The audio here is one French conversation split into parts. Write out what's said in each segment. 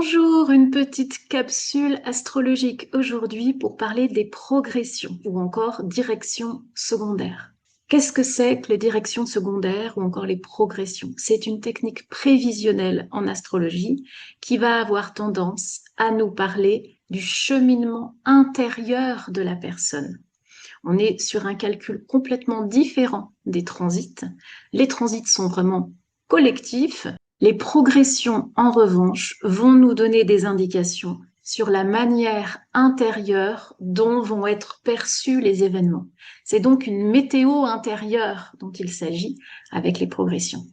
Bonjour, une petite capsule astrologique aujourd'hui pour parler des progressions ou encore directions secondaires. Qu'est-ce que c'est que les directions secondaires ou encore les progressions? C'est une technique prévisionnelle en astrologie qui va avoir tendance à nous parler du cheminement intérieur de la personne. On est sur un calcul complètement différent des transits. Les transits sont vraiment collectifs. Les progressions, en revanche, vont nous donner des indications sur la manière intérieure dont vont être perçus les événements. C'est donc une météo intérieure dont il s'agit avec les progressions.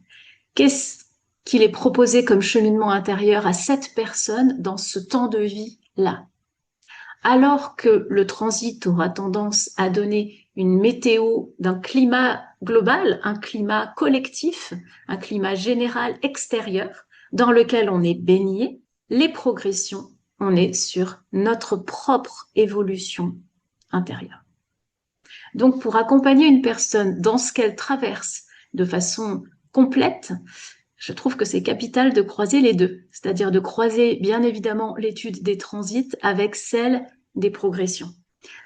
Qu'est-ce qu'il est proposé comme cheminement intérieur à cette personne dans ce temps de vie-là? Alors que le transit aura tendance à donner une météo d'un climat global, un climat collectif, un climat général extérieur dans lequel on est baigné, les progressions, on est sur notre propre évolution intérieure. Donc, pour accompagner une personne dans ce qu'elle traverse de façon complète, je trouve que c'est capital de croiser les deux, c'est-à-dire de croiser bien évidemment l'étude des transits avec celle des progressions.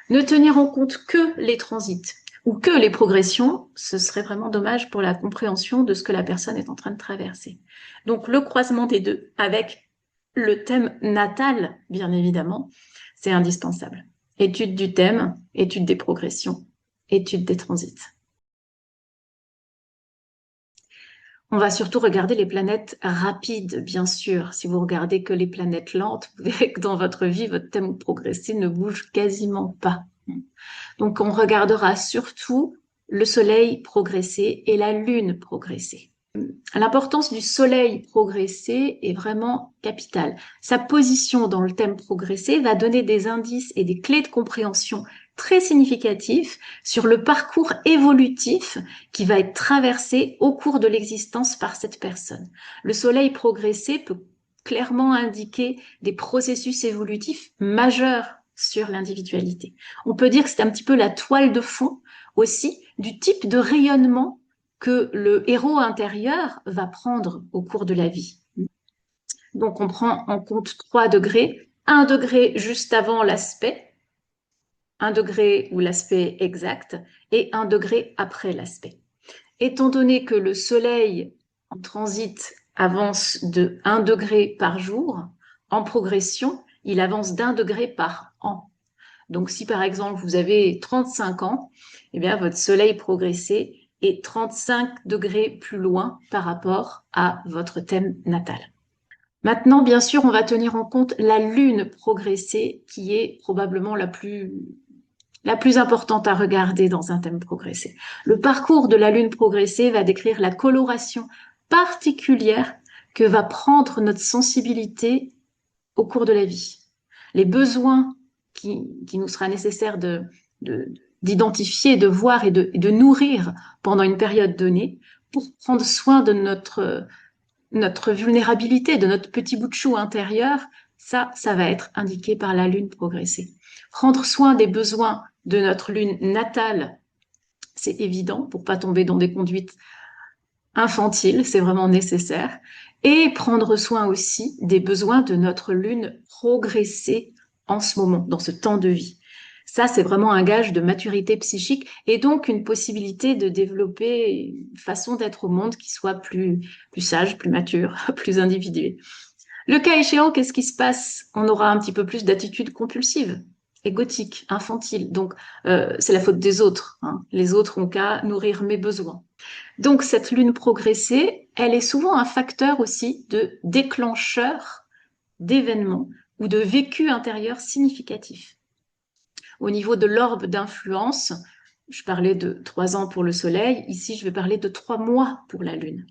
Ne tenir en compte que les transits ou que les progressions, ce serait vraiment dommage pour la compréhension de ce que la personne est en train de traverser. Donc le croisement des deux avec le thème natal, bien évidemment, c'est indispensable. Étude du thème, étude des progressions, étude des transits. On va surtout regarder les planètes rapides, bien sûr. Si vous regardez que les planètes lentes, vous verrez que dans votre vie, votre thème progressé ne bouge quasiment pas. Donc, on regardera surtout le Soleil progressé et la Lune progressée. L'importance du Soleil progressé est vraiment capitale. Sa position dans le thème progressé va donner des indices et des clés de compréhension très significatifs sur le parcours évolutif qui va être traversé au cours de l'existence par cette personne. Le Soleil progressé peut clairement indiquer des processus évolutifs majeurs sur l'individualité. On peut dire que c'est un petit peu la toile de fond aussi du type de rayonnement que le héros intérieur va prendre au cours de la vie. Donc on prend en compte 3 degrés, 1 degré juste avant l'aspect, 1 degré où l'aspect est exact et 1 degré après l'aspect. Étant donné que le Soleil en transit avance de 1 degré par jour, en progression, il avance d'1 degré par an. Donc si par exemple vous avez 35 ans, eh bien votre Soleil progressé est 35 degrés plus loin par rapport à votre thème natal. Maintenant, bien sûr, on va tenir en compte la Lune progressée, qui est probablement la plus importante à regarder dans un thème progressé. Le parcours de la Lune progressée va décrire la coloration particulière que va prendre notre sensibilité au cours de la vie. Les besoins qui nous sera nécessaire d'identifier, de voir et de nourrir pendant une période donnée pour prendre soin de notre vulnérabilité, de notre petit bout de chou intérieur, ça va être indiqué par la lune progressée. Prendre soin des besoins de notre lune natale, c'est évident pour pas tomber dans des conduites infantiles, c'est vraiment nécessaire. Et prendre soin aussi des besoins de notre lune progressée en ce moment, dans ce temps de vie. Ça, c'est vraiment un gage de maturité psychique et donc une possibilité de développer une façon d'être au monde qui soit plus sage, plus mature, plus individuée. Le cas échéant, qu'est-ce qui se passe? On aura un petit peu plus d'attitude compulsive, égotique, infantile. Donc, c'est la faute des autres. Hein. Les autres ont qu'à nourrir mes besoins. Donc, cette lune progressée, elle est souvent un facteur aussi de déclencheur d'événements ou de vécu intérieur significatif. Au niveau de l'orbe d'influence, je parlais de 3 ans pour le Soleil, ici je vais parler de 3 mois pour la Lune.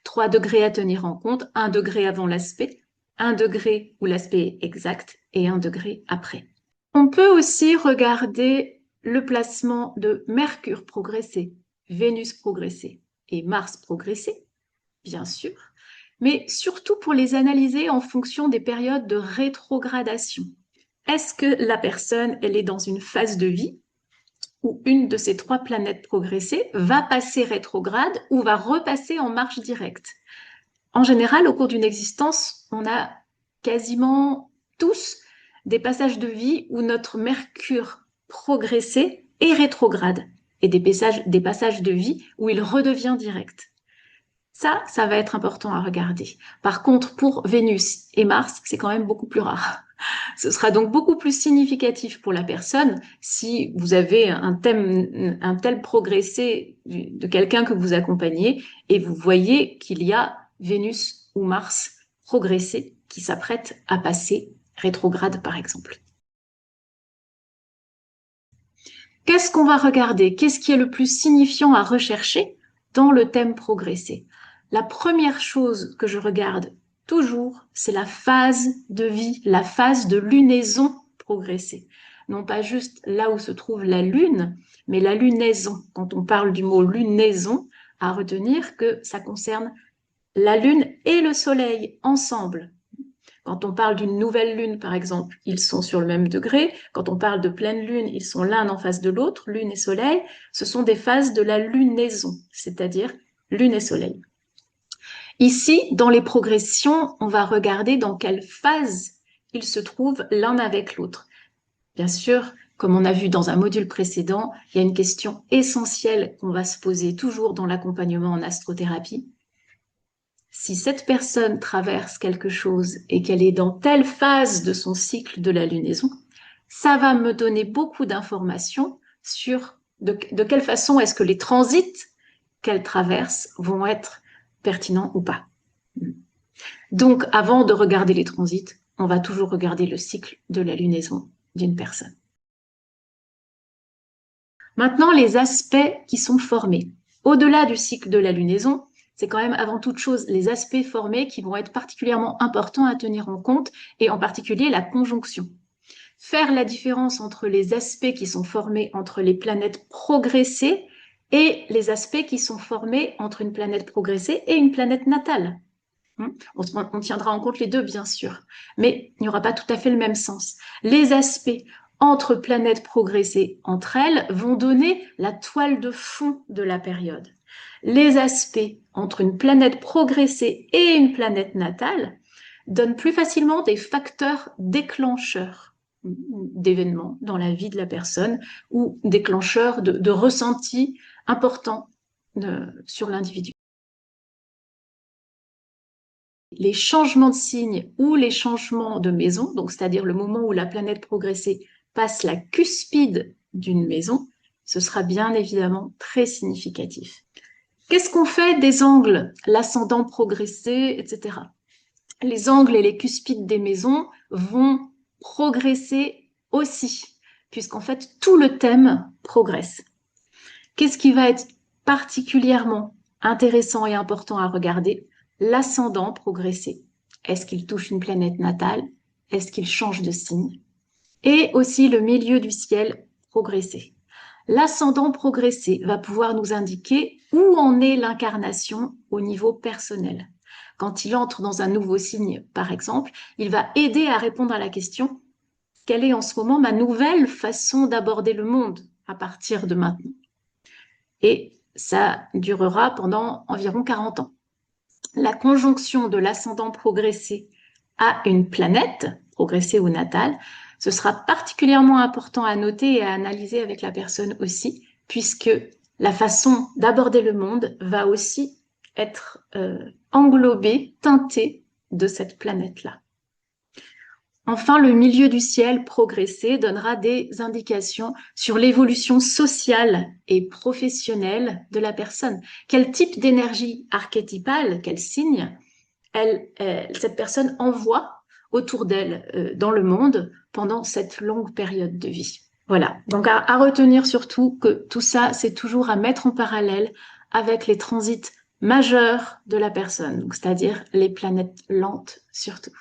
3 degrés à tenir en compte, 1 degré avant l'aspect, 1 degré où l'aspect est exact et 1 degré après. On peut aussi regarder le placement de Mercure progressé, Vénus progressé et Mars progressé, bien sûr, mais surtout pour les analyser en fonction des périodes de rétrogradation. Est-ce que la personne, elle est dans une phase de vie où une de ces 3 planètes progressées va passer rétrograde ou va repasser en marche directe? En général, au cours d'une existence, on a quasiment tous des passages de vie où notre Mercure progressé est rétrograde et des passages de vie où il redevient direct. Ça va être important à regarder. Par contre, pour Vénus et Mars, c'est quand même beaucoup plus rare. Ce sera donc beaucoup plus significatif pour la personne si vous avez un tel progressé de quelqu'un que vous accompagnez et vous voyez qu'il y a Vénus ou Mars progressé qui s'apprête à passer rétrograde, par exemple. Qu'est-ce qu'on va regarder? Qu'est-ce qui est le plus signifiant à rechercher dans le thème progressé? La première chose que je regarde toujours, c'est la phase de vie, la phase de lunaison progressée. Non pas juste là où se trouve la lune, mais la lunaison. Quand on parle du mot lunaison, à retenir que ça concerne la lune et le soleil ensemble. Quand on parle d'une nouvelle lune, par exemple, ils sont sur le même degré. Quand on parle de pleine lune, ils sont l'un en face de l'autre, lune et soleil. Ce sont des phases de la lunaison, c'est-à-dire lune et soleil. Ici, dans les progressions, on va regarder dans quelle phase ils se trouvent l'un avec l'autre. Bien sûr, comme on a vu dans un module précédent, il y a une question essentielle qu'on va se poser toujours dans l'accompagnement en astrothérapie. Si cette personne traverse quelque chose et qu'elle est dans telle phase de son cycle de la lunaison, ça va me donner beaucoup d'informations sur de quelle façon est-ce que les transits qu'elle traverse vont être pertinents ou pas. Donc, avant de regarder les transits, on va toujours regarder le cycle de la lunaison d'une personne. Maintenant, les aspects qui sont formés. Au-delà du cycle de la lunaison, c'est quand même avant toute chose les aspects formés qui vont être particulièrement importants à tenir en compte, et en particulier la conjonction. Faire la différence entre les aspects qui sont formés entre les planètes progressées et les aspects qui sont formés entre une planète progressée et une planète natale. On tiendra en compte les deux, bien sûr, mais il n'y aura pas tout à fait le même sens. Les aspects entre planètes progressées entre elles vont donner la toile de fond de la période. Les aspects entre une planète progressée et une planète natale donnent plus facilement des facteurs déclencheurs d'événements dans la vie de la personne ou déclencheurs de ressentis importants sur l'individu. Les changements de signe ou les changements de maison, donc c'est-à-dire le moment où la planète progressée passe la cuspide d'une maison, ce sera bien évidemment très significatif. Qu'est-ce qu'on fait des angles, l'ascendant progressé, etc. Les angles et les cuspides des maisons vont progresser aussi, puisqu'en fait tout le thème progresse. Qu'est-ce qui va être particulièrement intéressant et important à regarder? L'ascendant progressé. Est-ce qu'il touche une planète natale? Est-ce qu'il change de signe? Et aussi le milieu du ciel progressé. L'ascendant progressé va pouvoir nous indiquer où en est l'incarnation au niveau personnel. Quand il entre dans un nouveau signe, par exemple, il va aider à répondre à la question « Quelle est en ce moment ma nouvelle façon d'aborder le monde à partir de maintenant ?» Et ça durera pendant environ 40 ans. La conjonction de l'ascendant progressé à une planète, progressée ou natale, ce sera particulièrement important à noter et à analyser avec la personne aussi, puisque la façon d'aborder le monde va aussi être englobée, teintée de cette planète-là. Enfin, le milieu du ciel progressé donnera des indications sur l'évolution sociale et professionnelle de la personne. Quel type d'énergie archétypale, quel signe cette personne envoie autour d'elle dans le monde pendant cette longue période de vie. Voilà, donc à retenir surtout que tout ça, c'est toujours à mettre en parallèle avec les transits majeurs de la personne, c'est-à-dire les planètes lentes surtout.